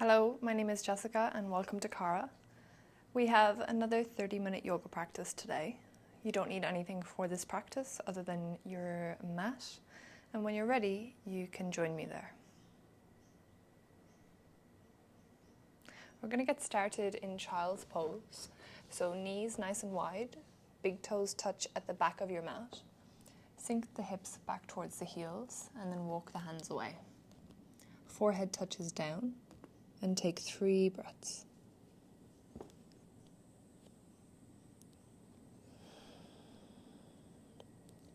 Hello, my name is Jessica and welcome to Cara. We have another 30-minute yoga practice today. You don't need anything for this practice other than your mat, and when you're ready, you can join me there. We're going to get started in child's pose. So knees nice and wide, big toes touch at the back of your mat. Sink the hips back towards the heels and then walk the hands away. Forehead touches down. And take 3 breaths.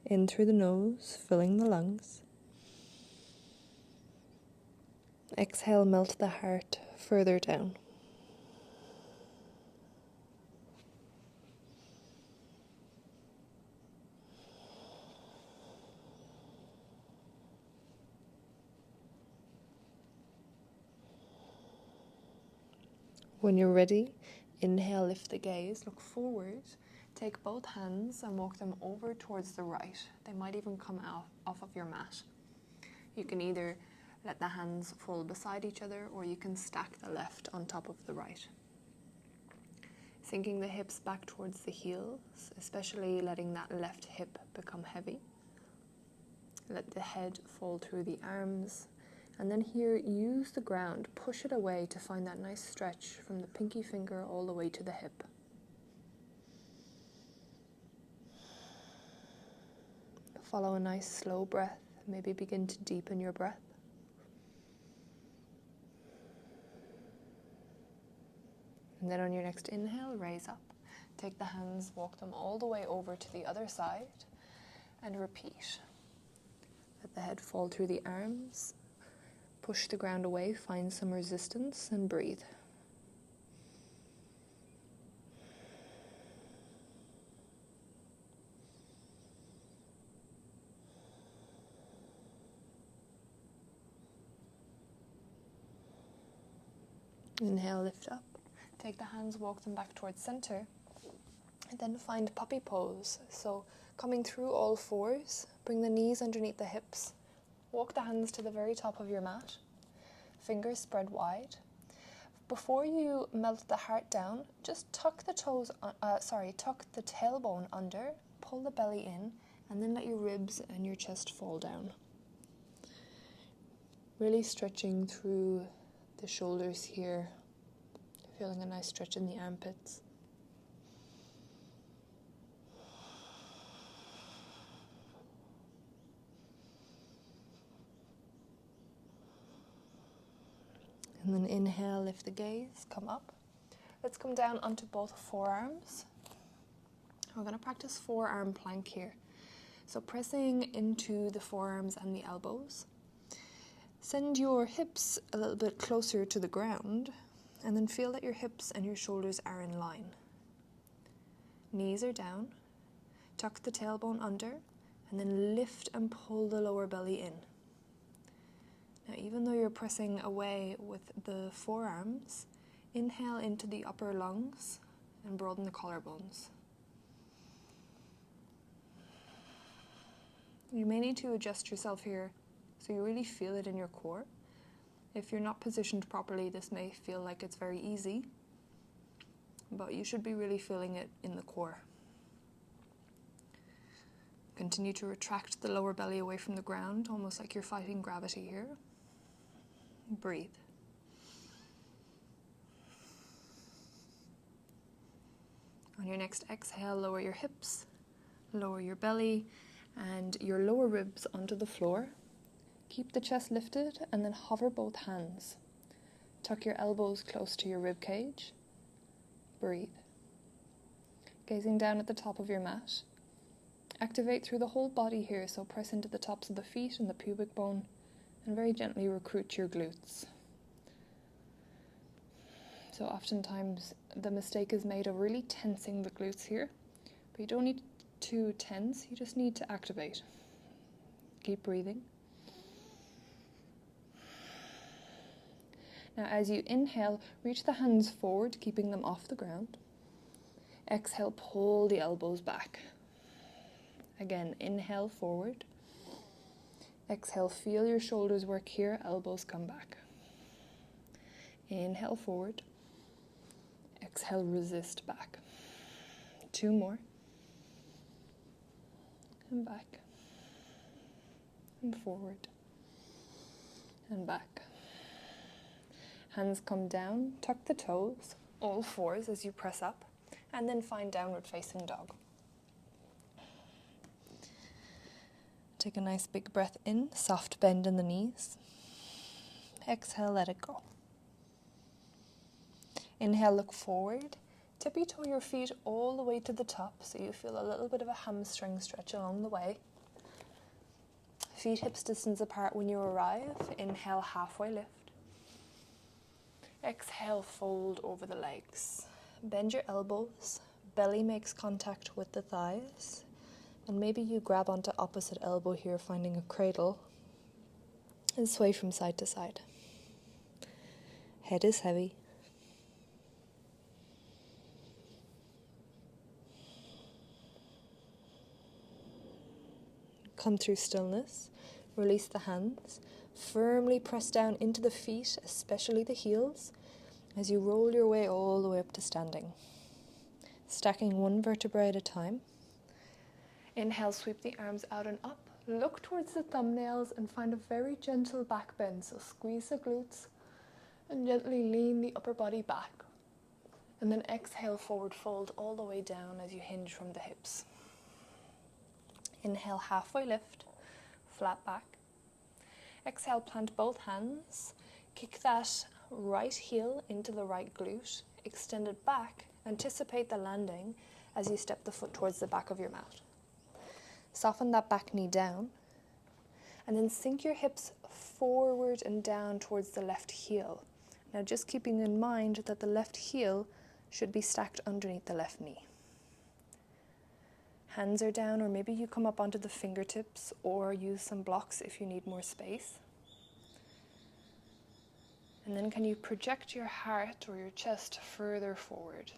In through the nose, filling the lungs. Exhale, melt the heart further down. When you're ready, inhale, lift the gaze, look forward, take both hands and walk them over towards the right. They might even come off of your mat. You can either let the hands fall beside each other or you can stack the left on top of the right. Sinking the hips back towards the heels, especially letting that left hip become heavy. Let the head fall through the arms. And then here, use the ground, push it away to find that nice stretch from the pinky finger all the way to the hip. Follow a nice slow breath, maybe begin to deepen your breath. And then on your next inhale, raise up. Take the hands, walk them all the way over to the other side, and repeat. Let the head fall through the arms. Push the ground away, find some resistance, and breathe. Inhale, lift up. Take the hands, walk them back towards center. And then find puppy pose. So coming through all fours, bring the knees underneath the hips. Walk the hands to the very top of your mat. Fingers spread wide. Before you melt the heart down, just tuck the tailbone under, pull the belly in, and then let your ribs and your chest fall down. Really stretching through the shoulders here, feeling a nice stretch in the armpits. And then inhale, lift the gaze, come up. Let's come down onto both forearms. We're going to practice forearm plank here. So pressing into the forearms and the elbows. Send your hips a little bit closer to the ground, and then feel that your hips and your shoulders are in line. Knees are down. Tuck the tailbone under, and then lift and pull the lower belly in. Now, even though you're pressing away with the forearms, inhale into the upper lungs and broaden the collarbones. You may need to adjust yourself here so you really feel it in your core. If you're not positioned properly, this may feel like it's very easy, but you should be really feeling it in the core. Continue to retract the lower belly away from the ground, almost like you're fighting gravity here. Breathe. On your next exhale, lower your hips, lower your belly and your lower ribs onto the floor. Keep the chest lifted and then hover both hands. Tuck your elbows close to your rib cage. Breathe. Gazing down at the top of your mat. Activate through the whole body here, so press into the tops of the feet and the pubic bone. And very gently recruit your glutes. So oftentimes the mistake is made of really tensing the glutes here, but you don't need to tense, you just need to activate. Keep breathing. Now as you inhale, reach the hands forward, keeping them off the ground. Exhale, pull the elbows back. Again, inhale forward. Exhale, feel your shoulders work here, elbows come back. Inhale forward. Exhale, resist back. 2 more. And back. And forward. And back. Hands come down, tuck the toes, all fours as you press up, and then find downward facing dog. Take a nice big breath in, soft bend in the knees. Exhale, let it go. Inhale, look forward. Tippy toe your feet all the way to the top so you feel a little bit of a hamstring stretch along the way. Feet hips distance apart when you arrive. Inhale, halfway lift. Exhale, fold over the legs. Bend your elbows. Belly makes contact with the thighs. And maybe you grab onto opposite elbow here, finding a cradle. And sway from side to side. Head is heavy. Come through stillness, release the hands, firmly press down into the feet, especially the heels, as you roll your way all the way up to standing. Stacking one vertebrae at a time. Inhale, sweep the arms out and up, look towards the thumbnails and find a very gentle back bend, so squeeze the glutes and gently lean the upper body back. And then exhale, forward fold all the way down as you hinge from the hips. Inhale, halfway lift, flat back. Exhale, plant both hands. Kick that right heel into the right glute. Extend it back. Anticipate the landing as you step the foot towards the back of your mat. Soften that back knee down. And then sink your hips forward and down towards the left heel. Now just keeping in mind that the left heel should be stacked underneath the left knee. Hands are down, or maybe you come up onto the fingertips or use some blocks if you need more space. And then can you project your heart or your chest further forward?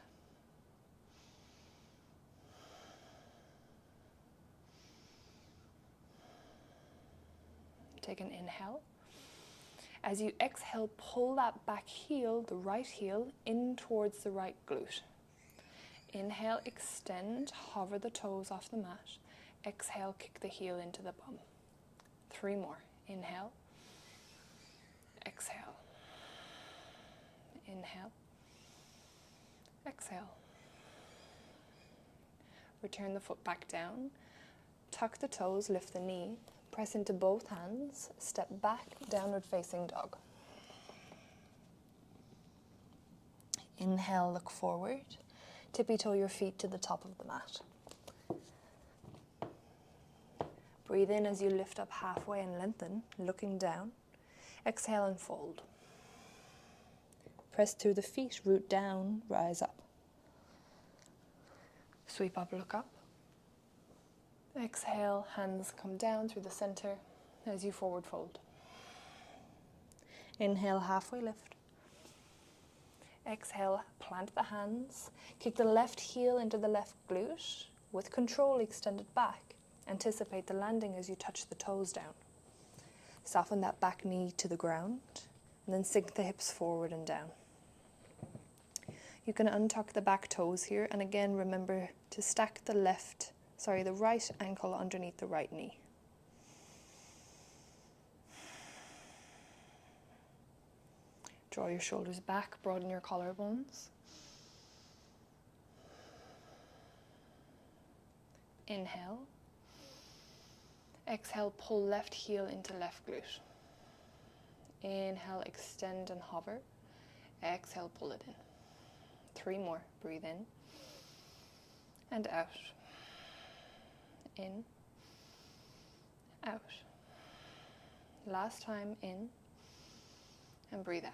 Take an inhale. As you exhale, pull that back heel, the right heel, in towards the right glute. Inhale, extend, hover the toes off the mat. Exhale, kick the heel into the bum. 3 more. Inhale. Exhale. Inhale. Exhale. Return the foot back down. Tuck the toes, lift the knee. Press into both hands. Step back, downward facing dog. Inhale, look forward. Tippy toe your feet to the top of the mat. Breathe in as you lift up halfway and lengthen, looking down. Exhale and fold. Press through the feet, root down, rise up. Sweep up, look up. Exhale, hands come down through the center as you forward fold. Inhale, halfway lift. Exhale, plant the hands. Kick the left heel into the left glute. With control, extend it back. Anticipate the landing as you touch the toes down. Soften that back knee to the ground, and then sink the hips forward and down. You can untuck the back toes here, and again remember to stack the right ankle underneath the right knee. Draw your shoulders back, broaden your collarbones. Inhale. Exhale, pull left heel into left glute. Inhale, extend and hover. Exhale, pull it in. 3 more. Breathe in and out. In, out. Last time, in and breathe out.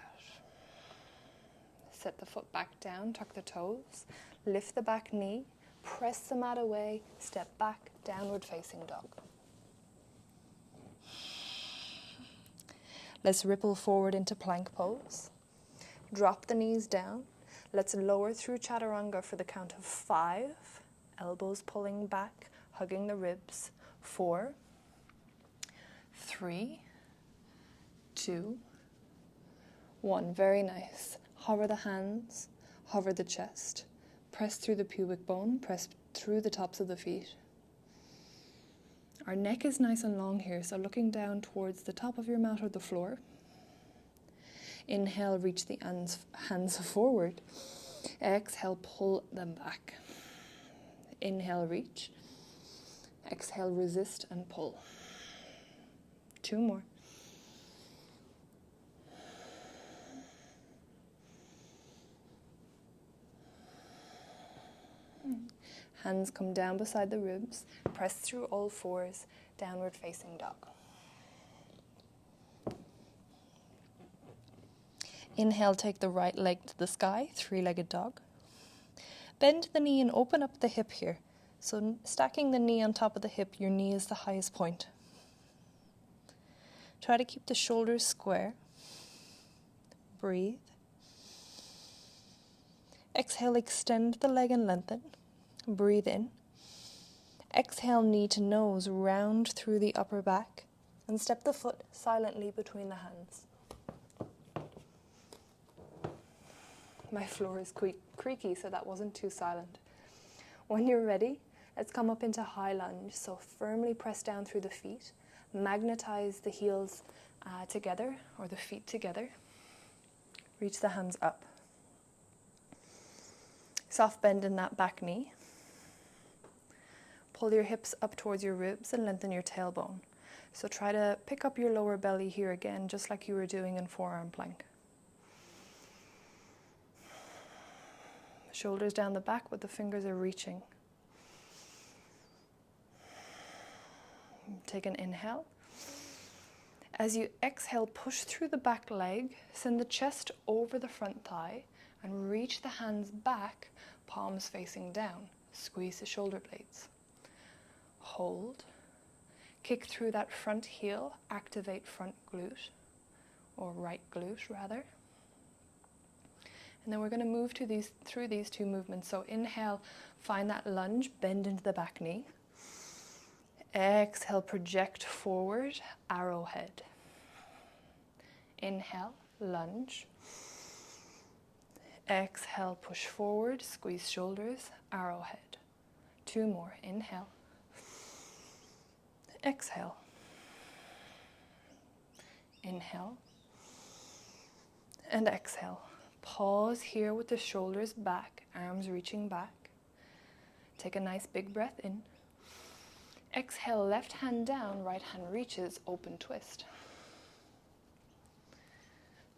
Set the foot back down, tuck the toes, lift the back knee, press the mat away, step back, downward facing dog. Let's ripple forward into plank pose. Drop the knees down. Let's lower through chaturanga for the count of 5. Elbows pulling back, hugging the ribs. 4, 3, 2, 1, very nice. Hover the hands, hover the chest. Press through the pubic bone, press through the tops of the feet. Our neck is nice and long here, so looking down towards the top of your mat or the floor. Inhale, reach the hands forward. Exhale, pull them back. Inhale, reach. Exhale, resist and pull. 2 more. Hands come down beside the ribs. Press through all fours, downward facing dog. Inhale, take the right leg to the sky, 3-legged dog. Bend the knee and open up the hip here. So stacking the knee on top of the hip, your knee is the highest point. Try to keep the shoulders square. Breathe. Exhale, extend the leg and lengthen. Breathe in. Exhale, knee to nose, round through the upper back, and step the foot silently between the hands. My floor is creaky, so that wasn't too silent. When you're ready, let's come up into high lunge. So firmly press down through the feet. Magnetize the heels together, or the feet together. Reach the hands up. Soft bend in that back knee. Pull your hips up towards your ribs and lengthen your tailbone. So try to pick up your lower belly here again, just like you were doing in forearm plank. Shoulders down the back, but the fingers are reaching. Take an inhale. As you exhale, push through the back leg, send the chest over the front thigh, and reach the hands back, palms facing down. Squeeze the shoulder blades. Hold. Kick through that front heel, activate front glute, or right glute rather. And then we're going to move through these 2 movements. So inhale, find that lunge, bend into the back knee. Exhale, project forward, arrowhead. Inhale, lunge. Exhale, push forward, squeeze shoulders, arrowhead. 2 more, inhale. Exhale. Inhale. And exhale. Pause here with the shoulders back, arms reaching back. Take a nice big breath in. Exhale, left hand down, right hand reaches, open twist.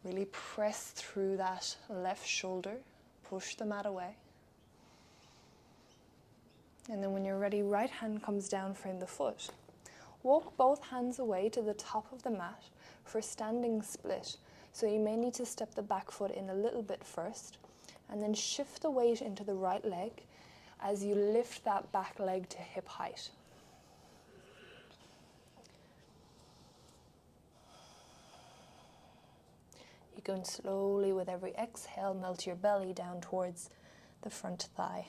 Really press through that left shoulder, push the mat away. And then when you're ready, right hand comes down, frame the foot. Walk both hands away to the top of the mat for standing split. So you may need to step the back foot in a little bit first, and then shift the weight into the right leg as you lift that back leg to hip height. You go in slowly with every exhale, melt your belly down towards the front thigh.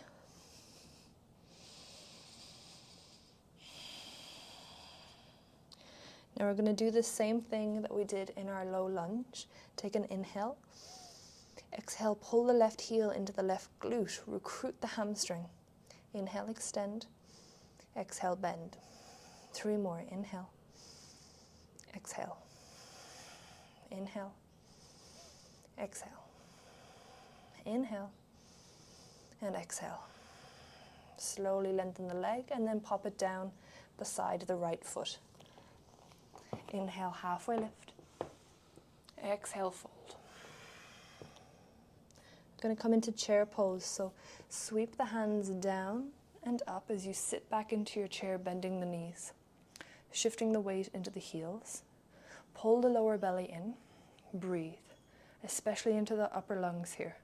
Now we're going to do the same thing that we did in our low lunge. Take an inhale. Exhale, pull the left heel into the left glute. Recruit the hamstring. Inhale, extend. Exhale, bend. 3 more. Inhale. Exhale. Inhale. Exhale. Inhale. And exhale. Slowly lengthen the leg and then pop it down beside the right foot. Inhale, halfway lift. Exhale, fold. I'm going to come into chair pose, so sweep the hands down and up as you sit back into your chair, bending the knees, shifting the weight into the heels. Pull the lower belly in. Breathe, especially into the upper lungs here.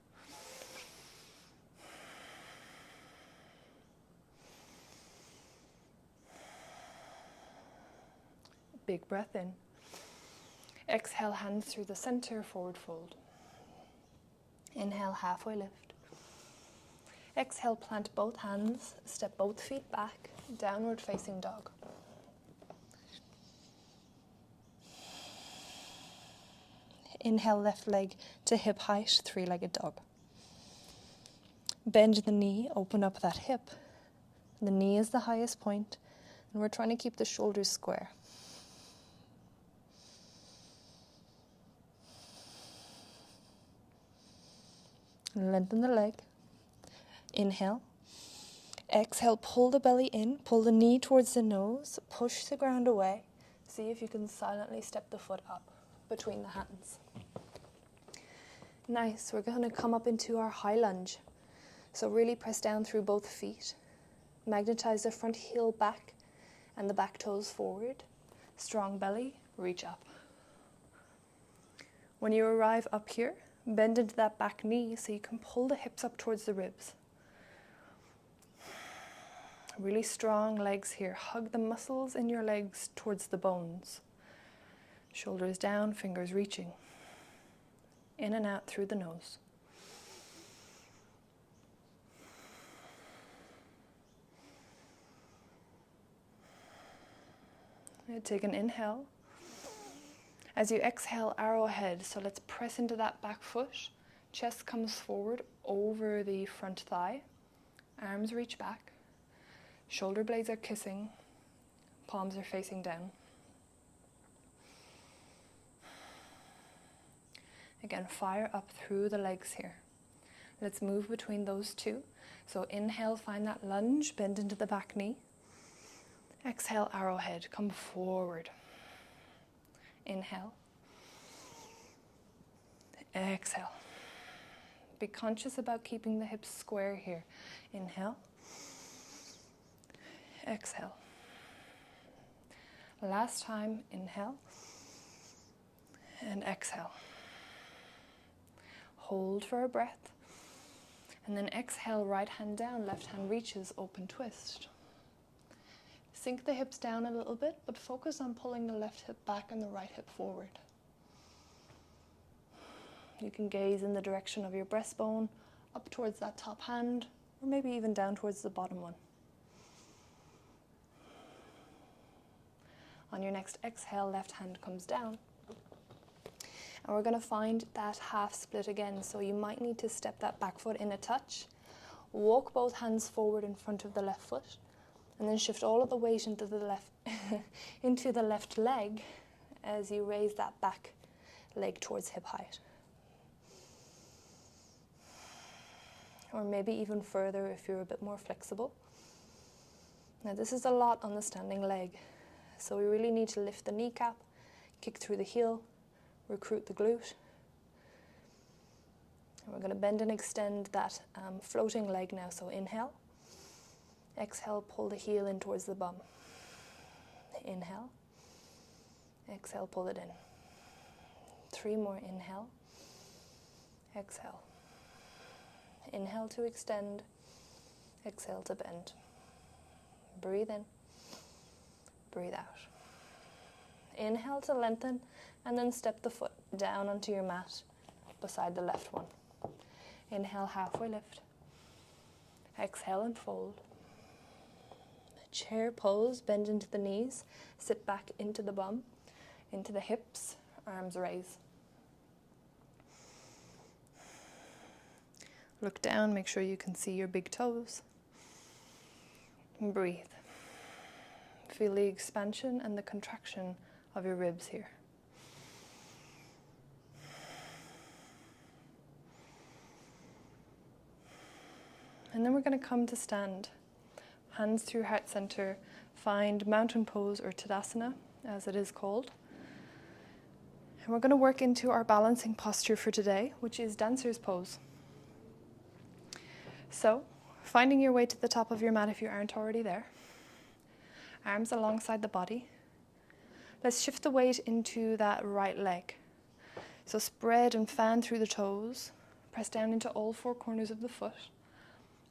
Big breath in. Exhale, hands through the center, forward fold. Inhale, halfway lift. Exhale, plant both hands, step both feet back, downward facing dog. Inhale, left leg to hip height, three-legged dog. Bend the knee, open up that hip. The knee is the highest point, and we're trying to keep the shoulders square. Lengthen the leg. Inhale. Exhale, pull the belly in, pull the knee towards the nose, push the ground away. See if you can silently step the foot up between the hands. Nice, we're going to come up into our high lunge. So really press down through both feet. Magnetize the front heel back and the back toes forward. Strong belly, reach up. When you arrive up here, bend into that back knee so you can pull the hips up towards the ribs. Really strong legs here. Hug the muscles in your legs towards the bones. Shoulders down, fingers reaching. In and out through the nose. Take an inhale. As you exhale, arrowhead. So let's press into that back foot. Chest comes forward over the front thigh. Arms reach back. Shoulder blades are kissing. Palms are facing down. Again, fire up through the legs here. Let's move between those two. So inhale, find that lunge, bend into the back knee. Exhale, arrowhead, come forward. Inhale. Exhale. Be conscious about keeping the hips square here. Inhale. Exhale. Last time, inhale. And exhale. Hold for a breath. And then exhale, right hand down, left hand reaches, open twist. Sink the hips down a little bit, but focus on pulling the left hip back and the right hip forward. You can gaze in the direction of your breastbone, up towards that top hand, or maybe even down towards the bottom one. On your next exhale, left hand comes down. And we're going to find that half split again, so you might need to step that back foot in a touch. Walk both hands forward in front of the left foot, and then shift all of the weight into the left into the left leg as you raise that back leg towards hip height. Or maybe even further if you're a bit more flexible. Now this is a lot on the standing leg, so we really need to lift the kneecap, kick through the heel, recruit the glute. And we're going to bend and extend that floating leg now, so inhale. Exhale, pull the heel in towards the bum. Inhale. Exhale, pull it in. 3 more, inhale. Exhale. Inhale to extend. Exhale to bend. Breathe in. Breathe out. Inhale to lengthen, and then step the foot down onto your mat beside the left one. Inhale, halfway lift. Exhale and fold. Chair pose, bend into the knees, sit back into the bum, into the hips, arms raise. Look down, make sure you can see your big toes. And breathe. Feel the expansion and the contraction of your ribs here. And then we're going to come to stand. Hands through heart center, find mountain pose or Tadasana, as it is called. And we're going to work into our balancing posture for today, which is dancer's pose. So, finding your way to the top of your mat if you aren't already there. Arms alongside the body. Let's shift the weight into that right leg. So spread and fan through the toes. Press down into all 4 corners of the foot.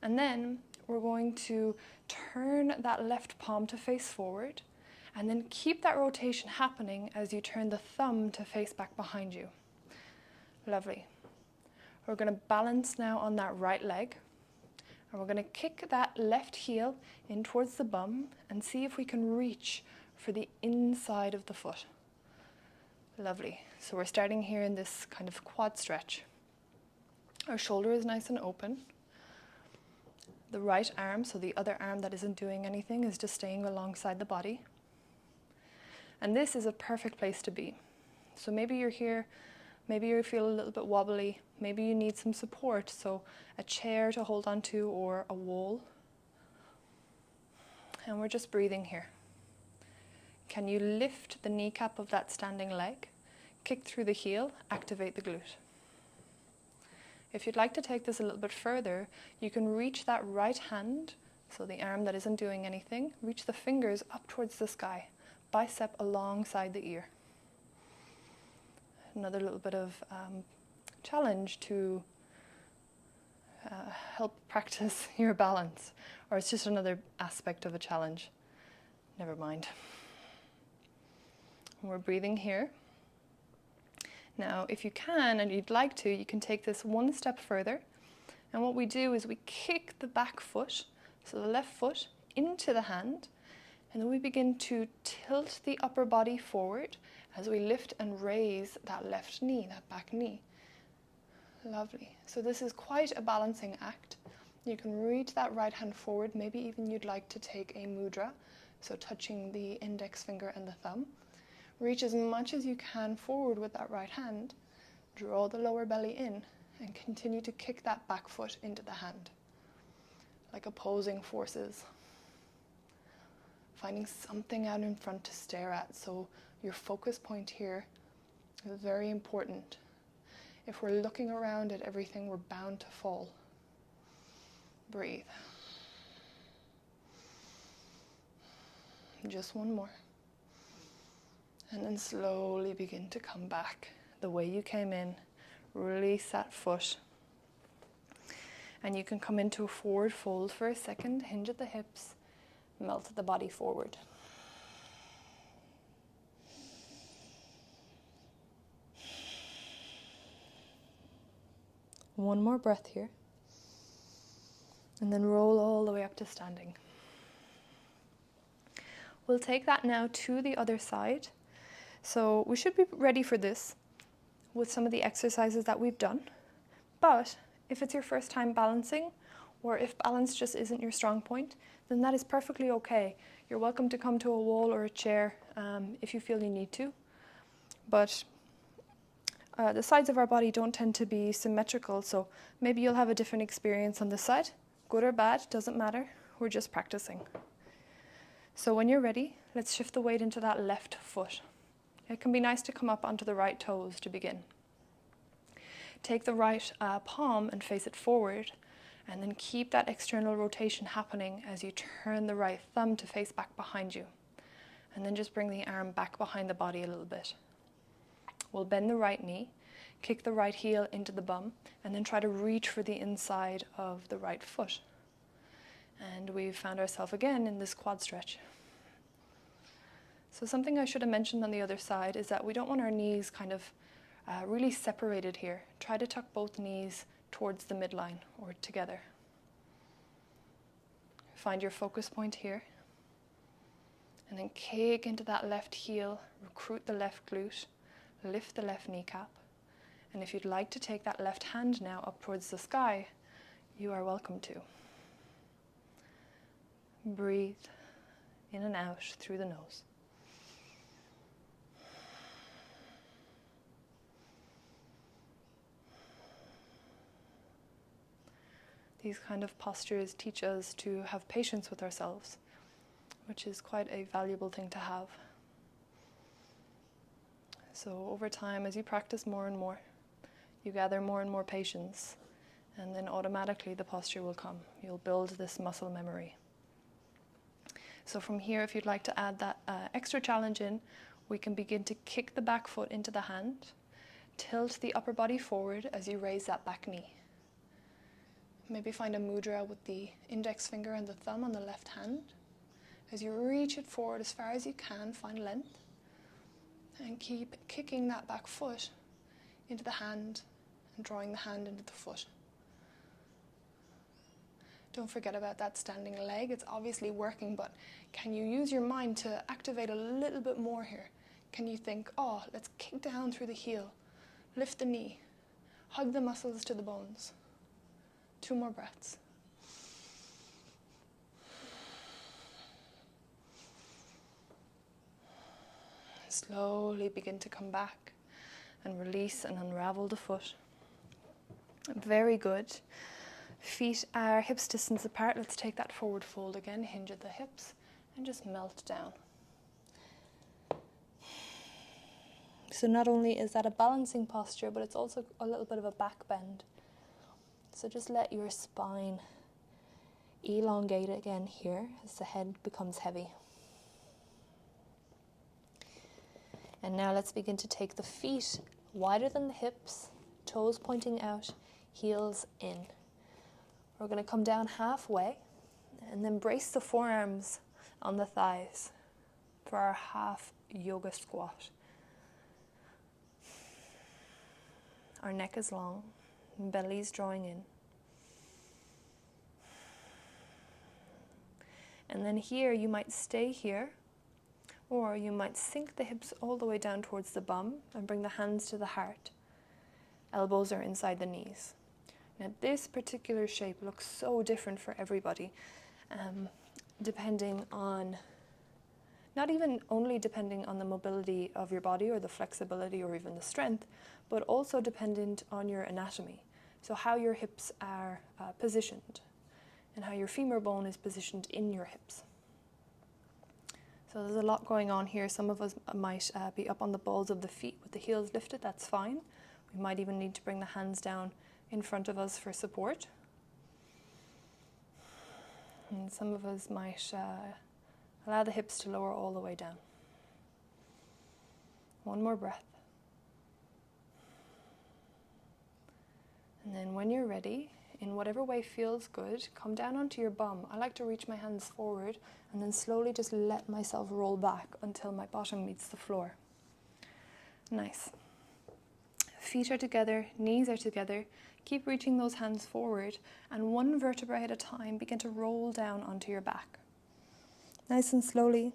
And then we're going to turn that left palm to face forward, and then keep that rotation happening as you turn the thumb to face back behind you. Lovely. We're going to balance now on that right leg, and we're going to kick that left heel in towards the bum and see if we can reach for the inside of the foot. Lovely. So we're starting here in this kind of quad stretch. Our shoulder is nice and open. The right arm, so the other arm that isn't doing anything, is just staying alongside the body. And this is a perfect place to be. So maybe you're here, maybe you feel a little bit wobbly, maybe you need some support, so a chair to hold onto or a wall. And we're just breathing here. Can you lift the kneecap of that standing leg, kick through the heel, activate the glute? If you'd like to take this a little bit further, you can reach that right hand, so the arm that isn't doing anything, reach the fingers up towards the sky, bicep alongside the ear. Another little bit of challenge to help practice your balance, or it's just another aspect of a challenge. Never mind. We're breathing here. Now, if you can and you'd like to, you can take this one step further. And what we do is we kick the back foot, so the left foot, into the hand, and then we begin to tilt the upper body forward as we lift and raise that left knee, that back knee. Lovely. So this is quite a balancing act. You can reach that right hand forward. Maybe even you'd like to take a mudra, so touching the index finger and the thumb. Reach as much as you can forward with that right hand. Draw the lower belly in and continue to kick that back foot into the hand, like opposing forces. Finding something out in front to stare at, so your focus point here is very important. If we're looking around at everything, we're bound to fall. Breathe. Just one more. And then slowly begin to come back the way you came in. Release that foot. And you can come into a forward fold for a second, hinge at the hips, melt the body forward. One more breath here. And then roll all the way up to standing. We'll take that now to the other side. So we should be ready for this with some of the exercises that we've done. But if it's your first time balancing, or if balance just isn't your strong point, then that is perfectly okay. You're welcome to come to a wall or a chair if you feel you need to. But the sides of our body don't tend to be symmetrical, so maybe you'll have a different experience on this side. Good or bad, doesn't matter. We're just practicing. So when you're ready, let's shift the weight into that left foot. It can be nice to come up onto the right toes to begin. Take the right palm and face it forward, and then keep that external rotation happening as you turn the right thumb to face back behind you. And then just bring the arm back behind the body a little bit. We'll bend the right knee, kick the right heel into the bum, and then try to reach for the inside of the right foot. And we've found ourselves again in this quad stretch. So something I should have mentioned on the other side is that we don't want our knees kind of really separated here. Try to tuck both knees towards the midline or together. Find your focus point here. And then kick into that left heel, recruit the left glute, lift the left kneecap. And if you'd like to take that left hand now up towards the sky, you are welcome to. Breathe in and out through the nose. These kind of postures teach us to have patience with ourselves, which is quite a valuable thing to have. So over time, as you practice more and more, you gather more and more patience, and then automatically the posture will come. You'll build this muscle memory. So from here, if you'd like to add that extra challenge in, we can begin to kick the back foot into the hand, tilt the upper body forward as you raise that back knee. Maybe find a mudra with the index finger and the thumb on the left hand. As you reach it forward as far as you can, find length. And keep kicking that back foot into the hand and drawing the hand into the foot. Don't forget about that standing leg. It's obviously working, but can you use your mind to activate a little bit more here? can you think, oh, let's kick down through the heel, lift the knee, hug the muscles to the bones. 2 more breaths. Slowly begin to come back and release and unravel the foot. Very good. Feet are hips distance apart. Let's take that forward fold again, hinge at the hips, and just melt down. So not only is that a balancing posture, but it's also a little bit of a back bend. So just let your spine elongate again here as the head becomes heavy. And now let's begin to take the feet wider than the hips, toes pointing out, heels in. We're going to come down halfway and then brace the forearms on the thighs for our half yoga squat. Our neck is long, belly's drawing in. And then here you might stay here, or you might sink the hips all the way down towards the bum and bring the hands to the heart. Elbows are inside the knees. Now this particular shape looks so different for everybody, depending on, not even only depending on the mobility of your body or the flexibility or even the strength, but also dependent on your anatomy. So how your hips are positioned and how your femur bone is positioned in your hips. So there's a lot going on here. Some of us might be up on the balls of the feet with the heels lifted, that's fine. We might even need to bring the hands down in front of us for support. And some of us might allow the hips to lower all the way down. 1 more breath. And then when you're ready, in whatever way feels good, come down onto your bum. I like to reach my hands forward and then slowly just let myself roll back until my bottom meets the floor. Nice. Feet are together, knees are together. Keep reaching those hands forward, and 1 vertebrae at a time, begin to roll down onto your back. Nice and slowly.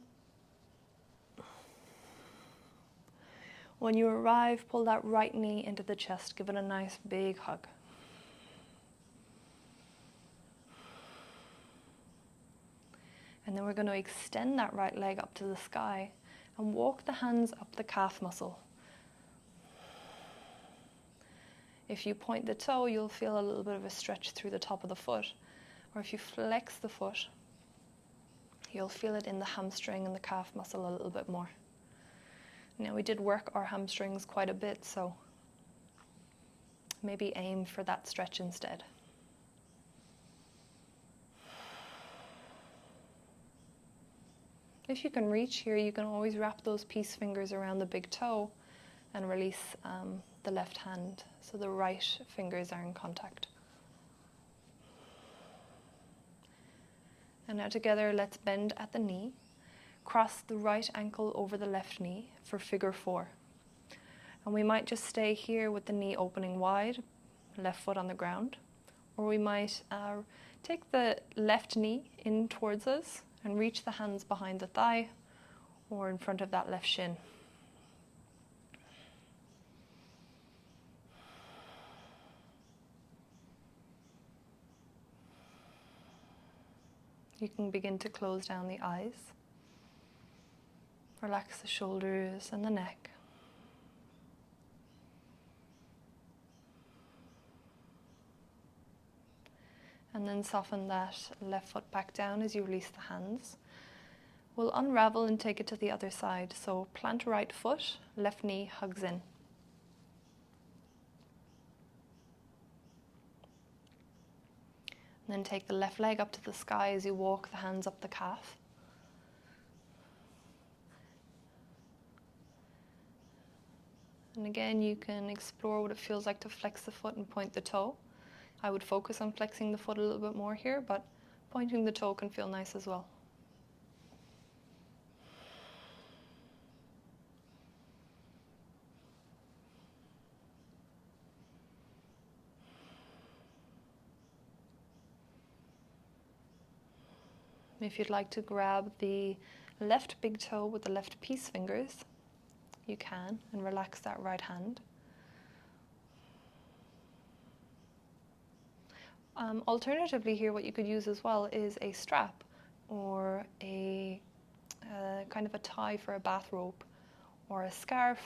When you arrive, pull that right knee into the chest. Give it a nice big hug. And then we're going to extend that right leg up to the sky and walk the hands up the calf muscle. If you point the toe, you'll feel a little bit of a stretch through the top of the foot. Or if you flex the foot, you'll feel it in the hamstring and the calf muscle a little bit more. Now we did work our hamstrings quite a bit, so maybe aim for that stretch instead. If you can reach here, you can always wrap those peace fingers around the big toe and release the left hand so the right fingers are in contact. And now together, let's bend at the knee. Cross the right ankle over the left knee for figure 4. And we might just stay here with the knee opening wide, left foot on the ground. Or we might take the left knee in towards us and reach the hands behind the thigh or in front of that left shin. You can begin to close down the eyes. Relax the shoulders and the neck. And then soften that left foot back down as you release the hands. We'll unravel and take it to the other side. So plant right foot, left knee hugs in. And then take the left leg up to the sky as you walk the hands up the calf. And again, you can explore what it feels like to flex the foot and point the toe. I would focus on flexing the foot a little bit more here, but pointing the toe can feel nice as well. If you'd like to grab the left big toe with the left peace fingers, you can, and relax that right hand. Alternatively here, what you could use as well is a strap or a kind of a tie for a bathrobe or a scarf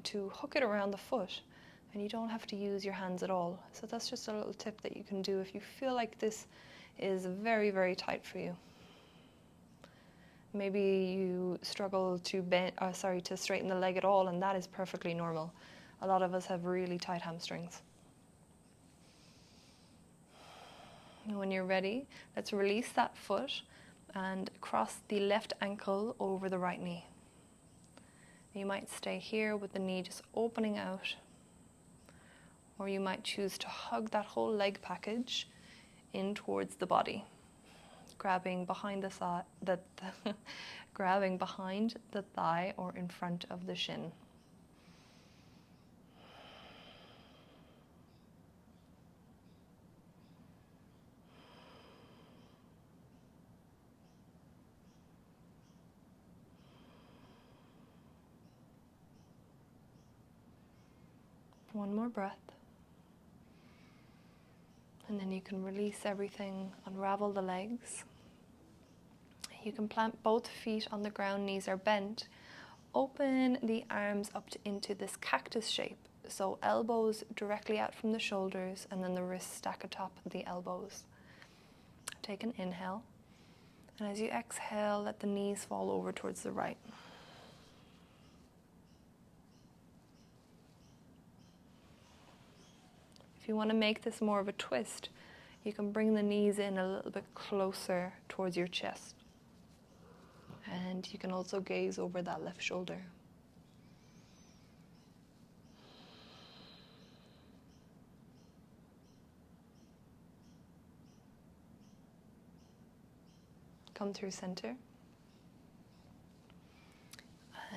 to hook it around the foot, and you don't have to use your hands at all. So that's just a little tip that you can do if you feel like this is very, very tight for you. Maybe you struggle to to straighten the leg at all, and that is perfectly normal. A lot of us have really tight hamstrings. And when you're ready, let's release that foot and cross the left ankle over the right knee. You might stay here with the knee just opening out, or you might choose to hug that whole leg package in towards the body, grabbing behind the thigh, grabbing behind the thigh or in front of the shin. One more breath. And then you can release everything, unravel the legs. You can plant both feet on the ground, knees are bent. Open the arms up into this cactus shape. So elbows directly out from the shoulders, and then the wrists stack atop the elbows. Take an inhale. And as you exhale, let the knees fall over towards the right. If you want to make this more of a twist, you can bring the knees in a little bit closer towards your chest. And you can also gaze over that left shoulder. Come through center.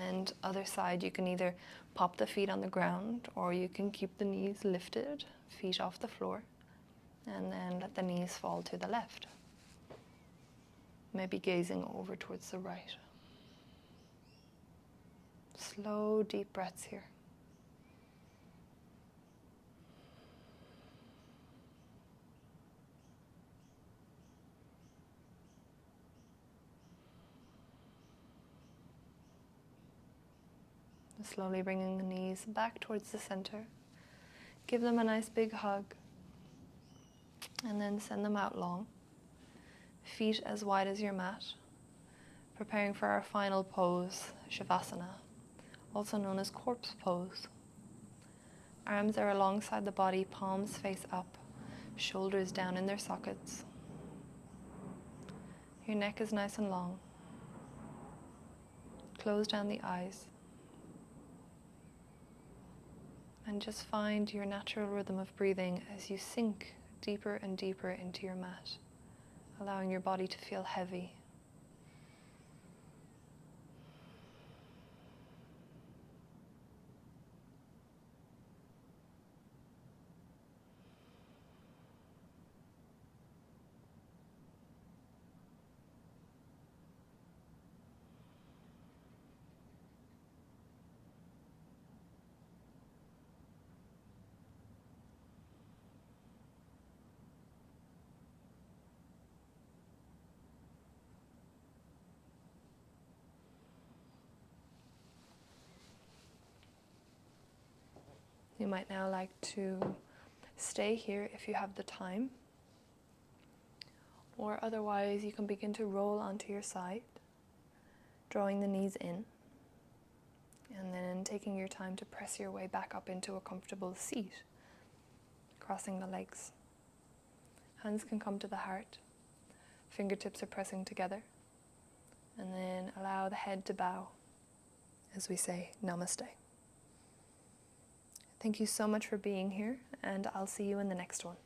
And other side, you can either pop the feet on the ground, or you can keep the knees lifted, feet off the floor, and then let the knees fall to the left. Maybe gazing over towards the right. Slow, deep breaths here. Slowly bringing the knees back towards the center. Give them a nice big hug. And then send them out long. Feet as wide as your mat. Preparing for our final pose, Shavasana, also known as corpse pose. Arms are alongside the body, palms face up, shoulders down in their sockets. Your neck is nice and long. Close down the eyes. And just find your natural rhythm of breathing as you sink deeper and deeper into your mat, allowing your body to feel heavy. You might now like to stay here if you have the time, or otherwise you can begin to roll onto your side, drawing the knees in, and then taking your time to press your way back up into a comfortable seat, crossing the legs. Hands can come to the heart, fingertips are pressing together, and then allow the head to bow as we say Namaste. Thank you so much for being here, and I'll see you in the next one.